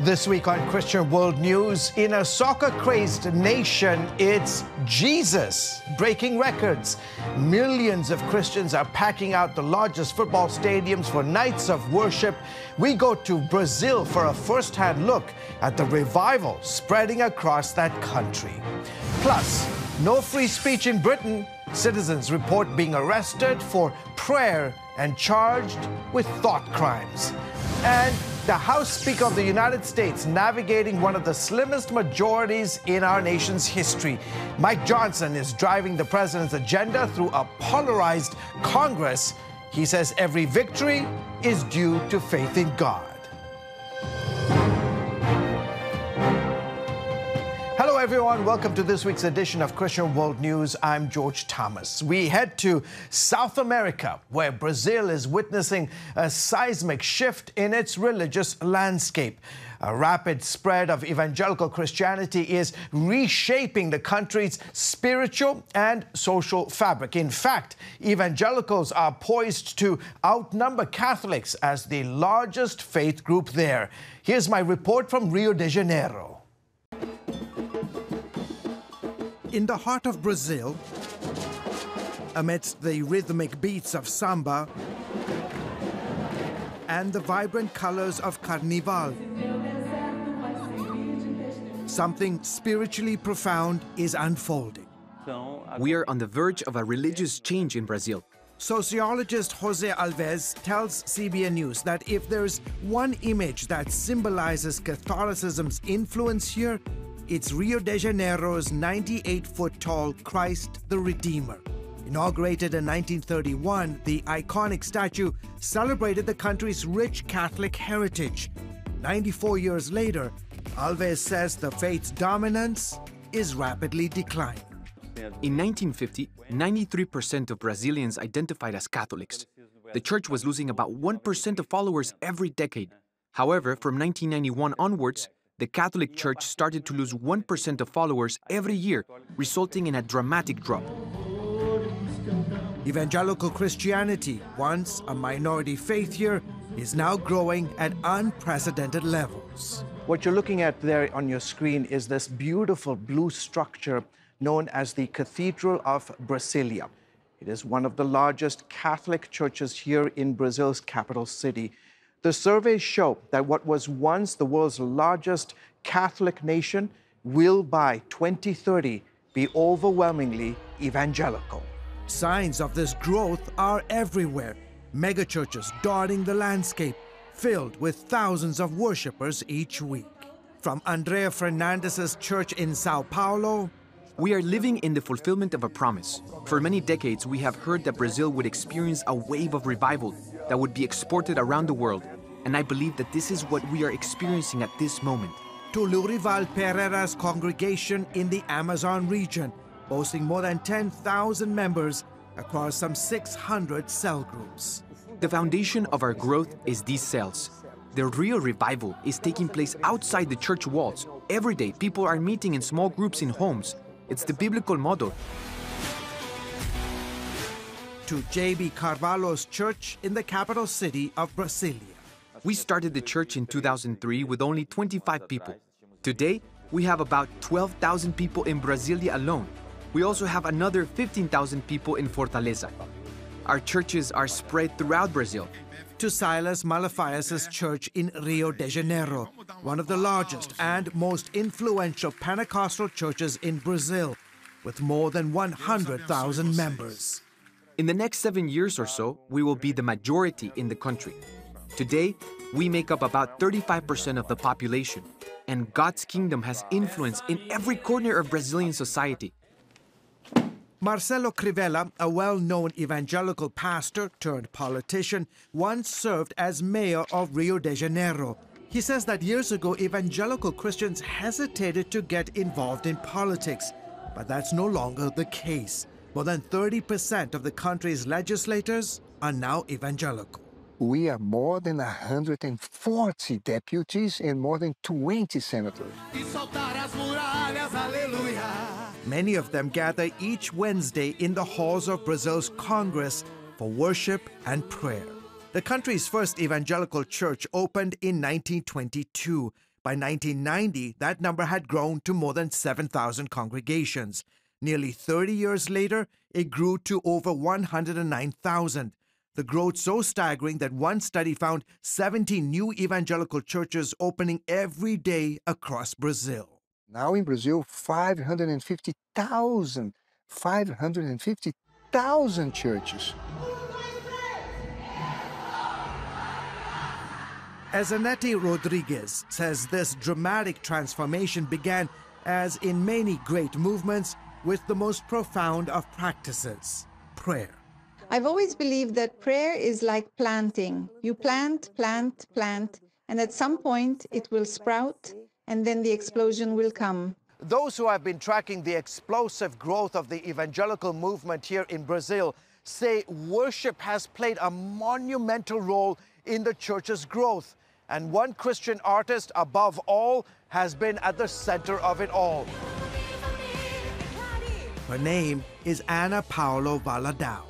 This week on Christian World News, in a soccer-crazed nation, it's Jesus breaking records. Millions of Christians are packing out the largest football stadiums for nights of worship. We go to Brazil for a first-hand look at the revival spreading across that country. Plus, no free speech in Britain. Citizens report being arrested for prayer and charged with thought crimes. And the House Speaker of the United States navigating one of the slimmest majorities in our nation's history. Mike Johnson is driving the president's agenda through a polarized Congress. He says every victory is due to faith in God. Hello, everyone. Welcome to this week's edition of Christian World News. I'm George Thomas. We head to South America, where Brazil is witnessing a seismic shift in its religious landscape. A rapid spread of evangelical Christianity is reshaping the country's spiritual and social fabric. In fact, evangelicals are poised to outnumber Catholics as the largest faith group there. Here's my report from Rio de Janeiro. In the heart of Brazil, amidst the rhythmic beats of samba and the vibrant colors of carnival, something spiritually profound is unfolding. We are on the verge of a religious change in Brazil. Sociologist Jose Alves tells CBN News that if there's one image that symbolizes Catholicism's influence here, it's Rio de Janeiro's 98-foot-tall Christ the Redeemer. Inaugurated in 1931, the iconic statue celebrated the country's rich Catholic heritage. 94 years later, Alves says the faith's dominance is rapidly declining. In 1950, 93% of Brazilians identified as Catholics. The church was losing about 1% of followers every decade. However, from 1991 onwards, the Catholic Church started to lose 1% of followers every year, resulting in a dramatic drop. Evangelical Christianity, once a minority faith here, is now growing at unprecedented levels. What you're looking at there on your screen is this beautiful blue structure known as the Cathedral of Brasilia. It is one of the largest Catholic churches here in Brazil's capital city. The surveys show that what was once the world's largest Catholic nation will by 2030 be overwhelmingly evangelical. Signs of this growth are everywhere. Megachurches dotting the landscape, filled with thousands of worshipers each week. From Andrea Fernandez's church in Sao Paulo, we are living in the fulfillment of a promise. For many decades, we have heard that Brazil would experience a wave of revival that would be exported around the world. And I believe that this is what we are experiencing at this moment. To Lurival Pereira's congregation in the Amazon region, boasting more than 10,000 members across some 600 cell groups. The foundation of our growth is these cells. The real revival is taking place outside the church walls. Every day, people are meeting in small groups in homes. It's the biblical model. To J.B. Carvalho's church in the capital city of Brasilia. We started the church in 2003 with only 25 people. Today, we have about 12,000 people in Brasilia alone. We also have another 15,000 people in Fortaleza. Our churches are spread throughout Brazil. To Silas Malafais's church in Rio de Janeiro, one of the largest and most influential Pentecostal churches in Brazil, with more than 100,000 members. In the next 7 years or so, we will be the majority in the country. Today, we make up about 35% of the population, and God's kingdom has influence in every corner of Brazilian society. Marcelo Crivella, a well-known evangelical pastor turned politician, once served as mayor of Rio de Janeiro. He says that years ago, evangelical Christians hesitated to get involved in politics, but that's no longer the case. More than 30% of the country's legislators are now evangelical. We are more than 140 deputies and more than 20 senators. Many of them gather each Wednesday in the halls of Brazil's Congress for worship and prayer. The country's first evangelical church opened in 1922, By 1990, that number had grown to more than 7,000 congregations. Nearly 30 years later, it grew to over 109,000. The growth so staggering that one study found 70 new evangelical churches opening every day across Brazil. Now in Brazil, 550,000 churches. As Anette Rodriguez says, this dramatic transformation began, as in many great movements, with the most profound of practices, prayer. I've always believed that prayer is like planting. You plant, plant, plant, and at some point it will sprout, and then the explosion will come. Those who have been tracking the explosive growth of the evangelical movement here in Brazil say worship has played a monumental role in the church's growth. And one Christian artist, above all, has been at the center of it all. Her name is Ana Paula Valadão.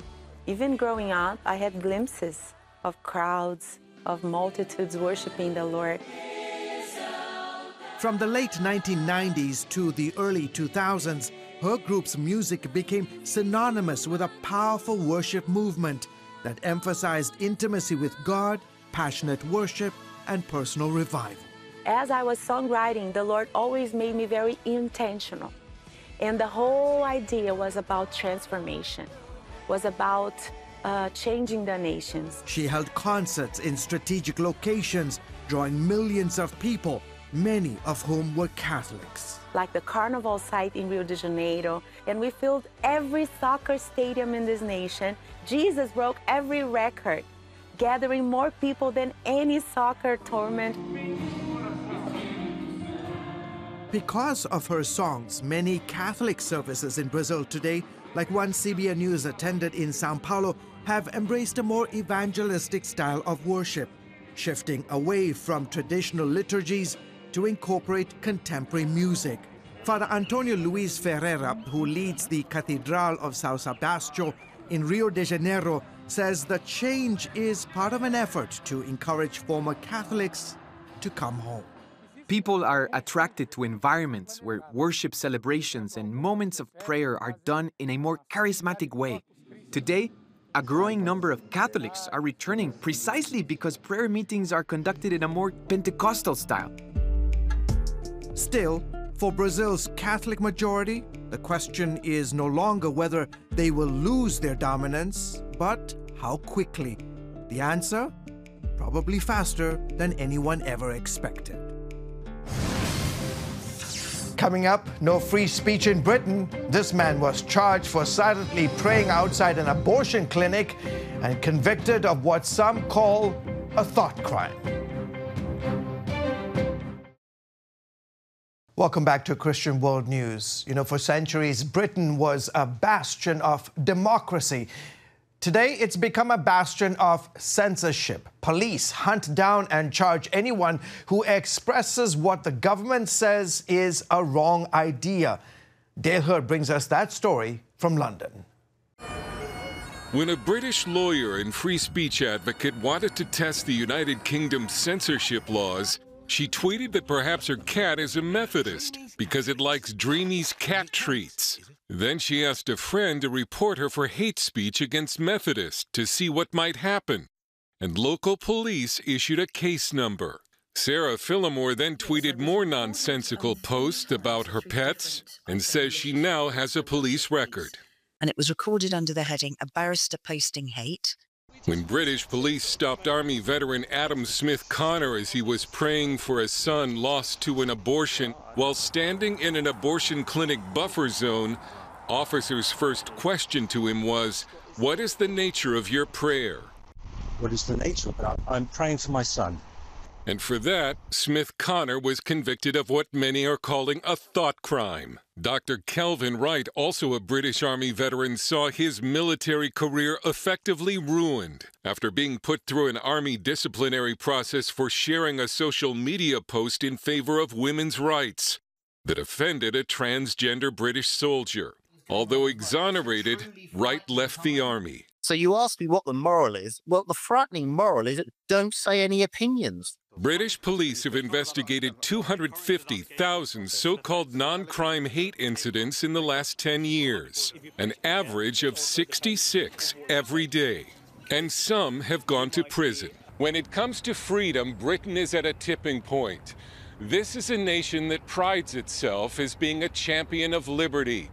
Even growing up, I had glimpses of crowds, of multitudes worshiping the Lord. From the late 1990s to the early 2000s, her group's music became synonymous with a powerful worship movement that emphasized intimacy with God, passionate worship, and personal revival. As I was songwriting, the Lord always made me very intentional. And the whole idea was about transformation, was about changing the nations. She held concerts in strategic locations, drawing millions of people, many of whom were Catholics. Like the carnival site in Rio de Janeiro, and we filled every soccer stadium in this nation. Jesus broke every record, gathering more people than any soccer tournament. Because of her songs, many Catholic services in Brazil today, like one CBN News attended in Sao Paulo, have embraced a more evangelistic style of worship, shifting away from traditional liturgies to incorporate contemporary music. Father Antonio Luis Ferreira, who leads the Cathedral of São Sebastião in Rio de Janeiro, says the change is part of an effort to encourage former Catholics to come home. People are attracted to environments where worship celebrations and moments of prayer are done in a more charismatic way. Today, a growing number of Catholics are returning precisely because prayer meetings are conducted in a more Pentecostal style. Still, for Brazil's Catholic majority, the question is no longer whether they will lose their dominance, but how quickly. The answer? Probably faster than anyone ever expected. Coming up, no free speech in Britain. This man was charged for silently praying outside an abortion clinic and convicted of what some call a thought crime. Welcome back to Christian World News. You know, for centuries, Britain was a bastion of democracy. Today, it's become a bastion of censorship. Police hunt down and charge anyone who expresses what the government says is a wrong idea. Dale Hurd brings us that story from London. When a British lawyer and free speech advocate wanted to test the United Kingdom's censorship laws, she tweeted that perhaps her cat is a Methodist because it likes Dreamy's cat treats. Then she asked a friend to report her for hate speech against Methodists to see what might happen. And local police issued a case number. Sarah Phillimore then tweeted more nonsensical posts about her pets and says she now has a police record. And it was recorded under the heading, "A Barrister Posting Hate." When British police stopped Army veteran Adam Smith Connor as he was praying for a son lost to an abortion while standing in an abortion clinic buffer zone, officers' first question to him was, "What is the nature of your prayer?" What is the nature of it? I'm praying for my son. And for that, Smith Connor was convicted of what many are calling a thought crime. Dr. Kelvin Wright, also a British Army veteran, saw his military career effectively ruined after being put through an Army disciplinary process for sharing a social media post in favor of women's rights that offended a transgender British soldier. Although exonerated, Wright left the Army. So you ask me what the moral is. Well, the frightening moral is that don't say any opinions. British police have investigated 250,000 so-called non-crime hate incidents in the last 10 years, an average of 66 every day. And some have gone to prison. When it comes to freedom, Britain is at a tipping point. This is a nation that prides itself as being a champion of liberty.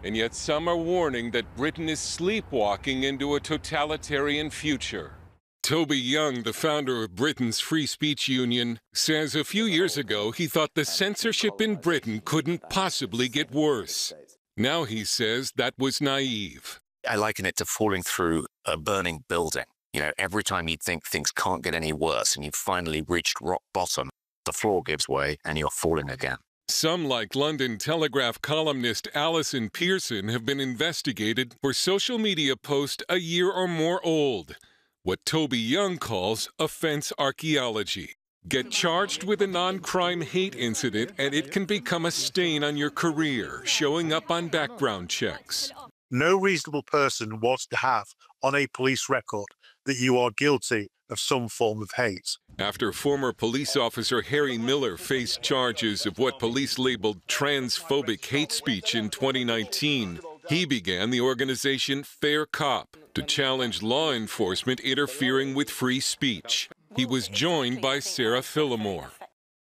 And yet some are warning that Britain is sleepwalking into a totalitarian future. Toby Young, the founder of Britain's Free Speech Union, says a few years ago he thought the censorship in Britain couldn't possibly get worse. Now he says that was naive. I liken it to falling through a burning building. You know, every time you think things can't get any worse and you've finally reached rock bottom, the floor gives way and you're falling again. Some, like London Telegraph columnist Alison Pearson, have been investigated for social media posts a year or more old, what Toby Young calls offense archaeology. Get charged with a non-crime hate incident and it can become a stain on your career, showing up on background checks. No reasonable person wants to have on a police record that you are guilty of some form of hate. After former police officer Harry Miller faced charges of what police labeled transphobic hate speech in 2019, he began the organization Fair Cop to challenge law enforcement interfering with free speech. He was joined by Sarah Phillimore.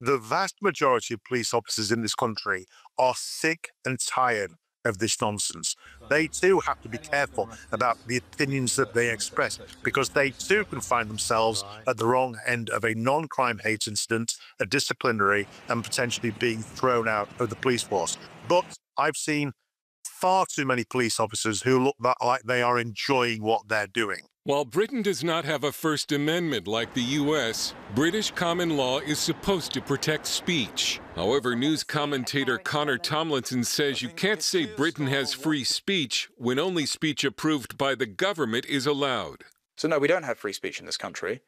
The vast majority of police officers in this country are sick and tired of this nonsense. They too have to be careful about the opinions that they express, because they too can find themselves at the wrong end of a non-crime hate incident, a disciplinary, and potentially being thrown out of the police force. But I've seen far too many police officers who look like they are enjoying what they're doing. While Britain does not have a First Amendment like the U.S., British common law is supposed to protect speech. However, news commentator Connor Tomlinson says you can't say Britain has free speech when only speech approved by the government is allowed. So no, we don't have free speech in this country.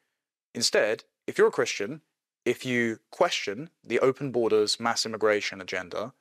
Instead, if you're a Christian, if you question the open borders, mass immigration agenda,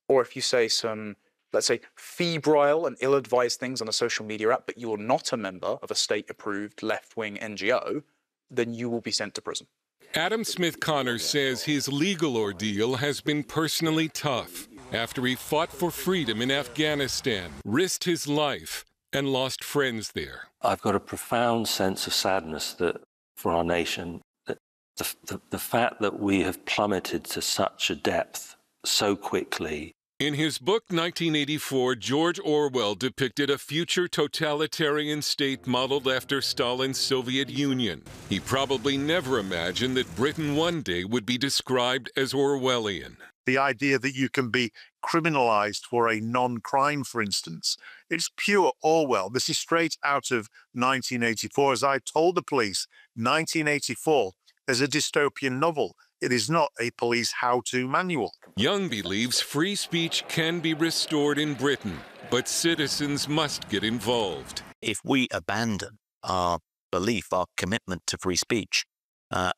or if you say some, let's say, febrile and ill-advised things on a social media app, but you are not a member of a state-approved left-wing NGO, then you will be sent to prison. Adam Smith Connor says his legal ordeal has been personally tough after he fought for freedom in Afghanistan, risked his life, and lost friends there. I've got a profound sense of sadness that for our nation, that the fact that we have plummeted to such a depth so quickly. In his book 1984, George Orwell depicted a future totalitarian state modeled after Stalin's Soviet Union. He probably never imagined that Britain one day would be described as Orwellian. The idea that you can be criminalized for a non-crime, for instance, it's pure Orwell. This is straight out of 1984. As I told the police, 1984 is a dystopian novel. It is not a police how-to manual. Young believes free speech can be restored in Britain, but citizens must get involved. If we abandon our belief, our commitment to free speech,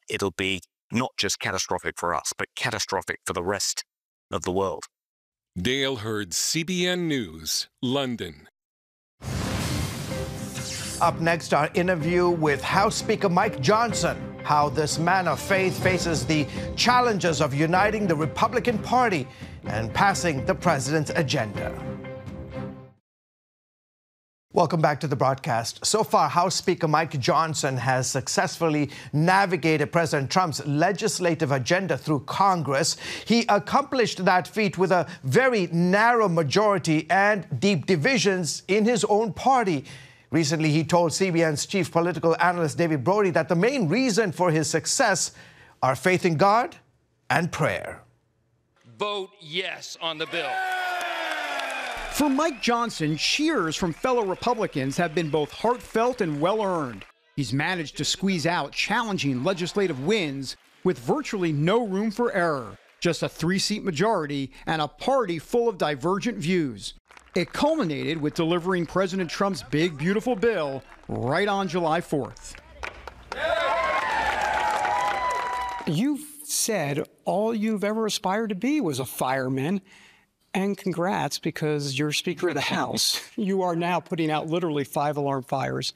it'll be not just catastrophic for us, but catastrophic for the rest of the world. Dale Hurd, CBN News, London. Up next, our interview with House Speaker Mike Johnson, how this man of faith faces the challenges of uniting the Republican Party and passing the president's agenda. Welcome back to the broadcast. So far, House Speaker Mike Johnson has successfully navigated President Trump's legislative agenda through Congress. He accomplished that feat with a very narrow majority and deep divisions in his own party. Recently, he told CBN's chief political analyst David Brody that the main reason for his success are faith in God and prayer. Vote yes on the bill. For Mike Johnson, cheers from fellow Republicans have been both heartfelt and well-earned. He's managed to squeeze out challenging legislative wins with virtually no room for error, just a 3-seat majority and a party full of divergent views. It culminated with delivering President Trump's big, beautiful bill right on July 4th. You've said all you've ever aspired to be was a fireman, And congrats, because you're Speaker of the House. You are now putting out literally 5 alarm fires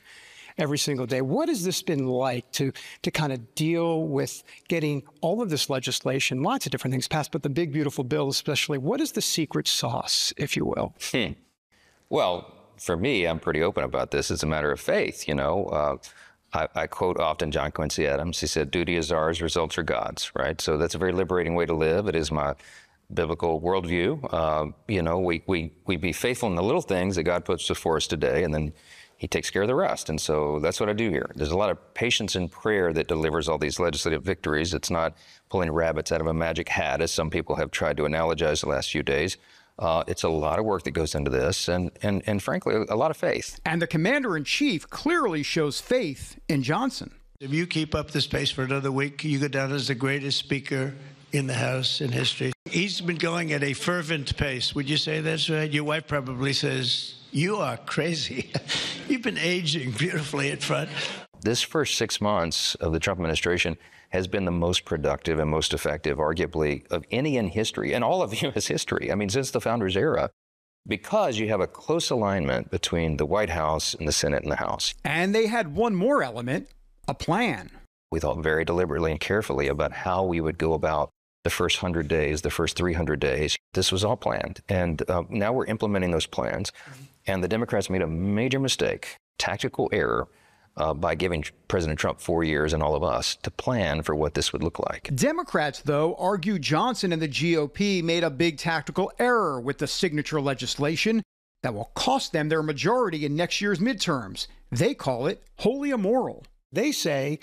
every single day. What has this been like to kind of deal with getting all of this legislation, lots of different things passed, but the big, beautiful bill especially? What is the secret sauce, if you will? Well, for me, I'm pretty open about this. It's a matter of faith, you know. I quote often John Quincy Adams. He said, duty is ours, results are God's, right? So that's a very liberating way to live. It is my biblical worldview. You know, we be faithful in the little things that God puts before us today, and then he takes care of the rest. And so that's what I do here. There's a lot of patience and prayer that delivers all these legislative victories. It's not pulling rabbits out of a magic hat, as some people have tried to analogize the last few days. It's a lot of work that goes into this, and frankly, a lot of faith. And the commander-in-chief clearly shows faith in Johnson. If you keep up this pace for another week, you go down as the greatest speaker in the House in history. He's been going at a fervent pace. Would you say that's right? Your wife probably says, you are crazy. You've been aging beautifully at front. This first 6 months of the Trump administration has been the most productive and most effective, arguably, of any in history, and all of U.S. history. I mean, since the founders' era, because you have a close alignment between the White House and the Senate and the House. And they had one more element, a plan. We thought very deliberately and carefully about how we would go about the first 100 days, the first 300 days. This was all planned. And now we're implementing those plans. And the Democrats made a major mistake, tactical error, by giving President Trump 4 years and all of us to plan for what this would look like. Democrats, though, argue Johnson and the GOP made a big tactical error with the signature legislation that will cost them their majority in next year's midterms. They call it wholly immoral. They say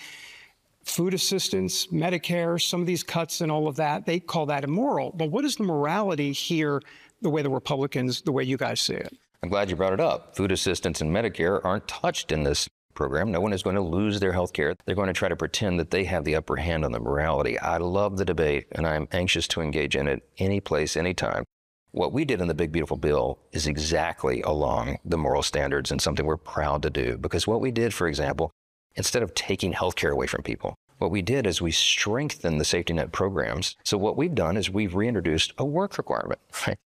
food assistance, Medicare, some of these cuts and all of that, they call that immoral. But what is the morality here, the way the Republicans, the way you guys see it? I'm glad you brought it up. Food assistance and Medicare aren't touched in this program. No one is going to lose their health care. They're going to try to pretend that they have the upper hand on the morality. I love the debate, and I'm anxious to engage in it any place, anytime. What we did in the Big Beautiful Bill is exactly along the moral standards and something we're proud to do. Because what we did, for example, instead of taking health care away from people, what we did is we strengthened the safety net programs. So what we've done is we've reintroduced a work requirement, right?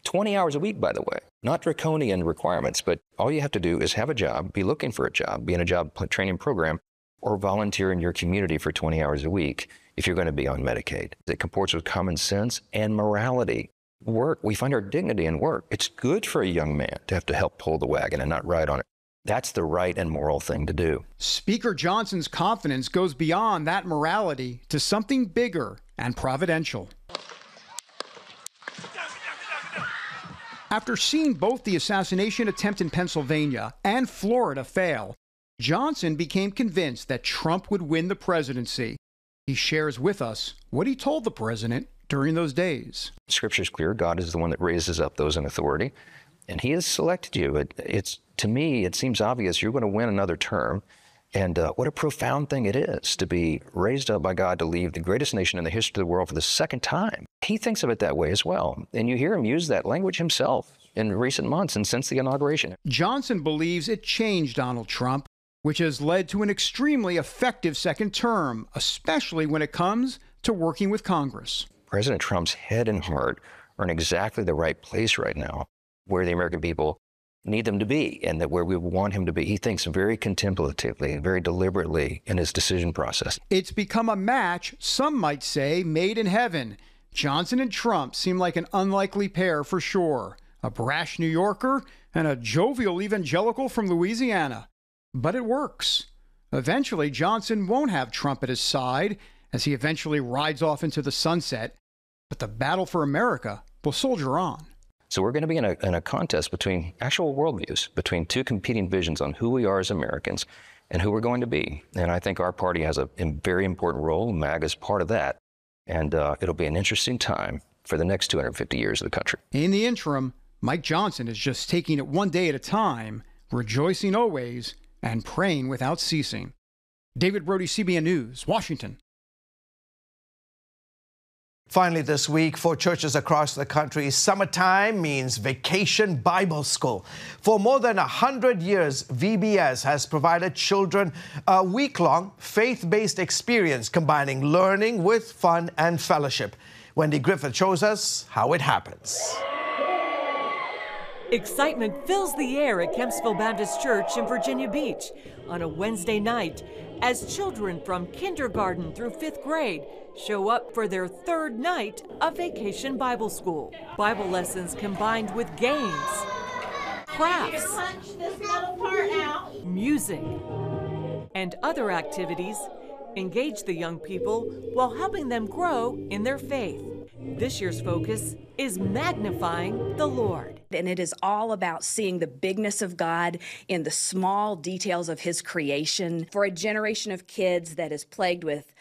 20 hours a week, by the way, not draconian requirements, but all you have to do is have a job, be looking for a job, be in a job training program, or volunteer in your community for 20 hours a week if you're going to be on Medicaid. It comports with common sense and morality. Work, we find our dignity in work. It's good for a young man to have to help pull the wagon and not ride on it. That's the right and moral thing to do. Speaker Johnson's confidence goes beyond that morality to something bigger and providential. After seeing both the assassination attempt in Pennsylvania and Florida fail, Johnson became convinced that Trump would win the presidency. He shares with us what he told the president during those days. Scripture's clear. God is the one that raises up those in authority, and he has selected you. To me, it seems obvious you're going to win another term. And what a profound thing it is to be raised up by God to lead the greatest nation in the history of the world for the second time. He thinks of it that way as well. And you hear him use that language himself in recent months and since the inauguration. Johnson believes it changed Donald Trump, which has led to an extremely effective second term, especially when it comes to working with Congress. President Trump's head and heart are in exactly the right place right now, where the American people need them to be, and that where we want him to be. He thinks very contemplatively, very deliberately in his decision process. It's become a match, some might say, made in heaven. Johnson and Trump seem like an unlikely pair for sure. A brash New Yorker and a jovial evangelical from Louisiana. But it works. Eventually, Johnson won't have Trump at his side as he eventually rides off into the sunset. But the battle for America will soldier on. So we're going to be in a contest between actual worldviews, between two competing visions on who we are as Americans and who we're going to be. And I think our party has a very important role. MAGA is part of that. And it'll be an interesting time for the next 250 years of the country. In the interim, Mike Johnson is just taking it one day at a time, rejoicing always and praying without ceasing. David Brody, CBN News, Washington. Finally this week, for churches across the country, summertime means Vacation Bible School. For more than 100 years, VBS has provided children a week-long faith-based experience combining learning with fun and fellowship. Wendy Griffith shows us how it happens. Excitement fills the air at Kempsville Baptist Church in Virginia Beach on a Wednesday night as children from kindergarten through 5th grade show up for their 3rd night of Vacation Bible School. Bible lessons combined with games, crafts, music, and other activities engage the young people while helping them grow in their faith. This year's focus is magnifying the Lord. And it is all about seeing the bigness of God in the small details of His creation. For a generation of kids that is plagued with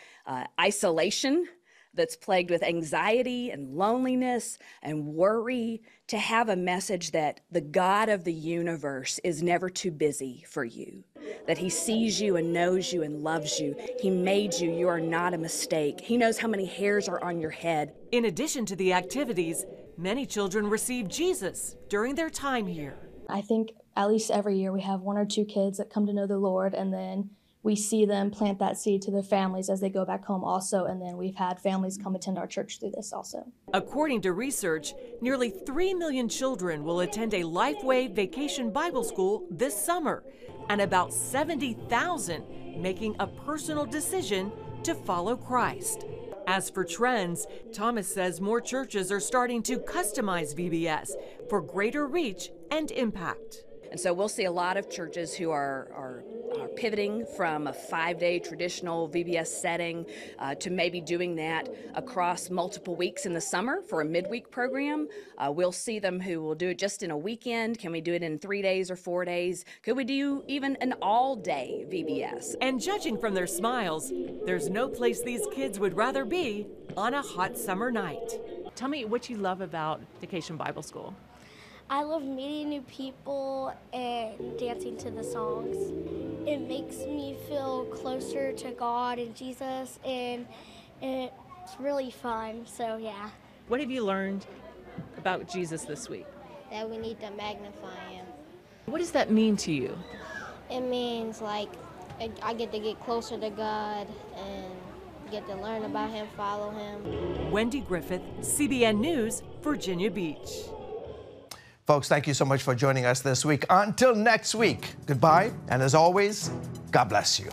isolation, that's plagued with anxiety and loneliness and worry, to have a message that the God of the universe is never too busy for you, that He sees you and knows you and loves you. He made you. You are not a mistake. He knows how many hairs are on your head. In addition to the activities, many children receive Jesus during their time here. I think at least every year we have 1 or 2 kids that come to know the Lord, and then we see them plant that seed to their families as they go back home also, and then we've had families come attend our church through this also. According to research, nearly 3 million children will attend a Lifeway Vacation Bible School this summer, and about 70,000 making a personal decision to follow Christ. As for trends, Thomas says more churches are starting to customize VBS for greater reach and impact. And so we'll see a lot of churches who are pivoting from a 5-day traditional VBS setting to maybe doing that across multiple weeks in the summer for a midweek program. We'll see them who will do it just in a weekend. Can we do it in 3 days or 4 days? Could we do even an all-day VBS? And judging from their smiles, there's no place these kids would rather be on a hot summer night. Tell me what you love about Vacation Bible School. I love meeting new people and dancing to the songs. It makes me feel closer to God and Jesus, and it's really fun, so yeah. What have you learned about Jesus this week? That we need to magnify Him. What does that mean to you? It means like I get to get closer to God and get to learn about Him, follow Him. Wendy Griffith, CBN News, Virginia Beach. Folks, thank you so much for joining us this week. Until next week, goodbye, and as always, God bless you.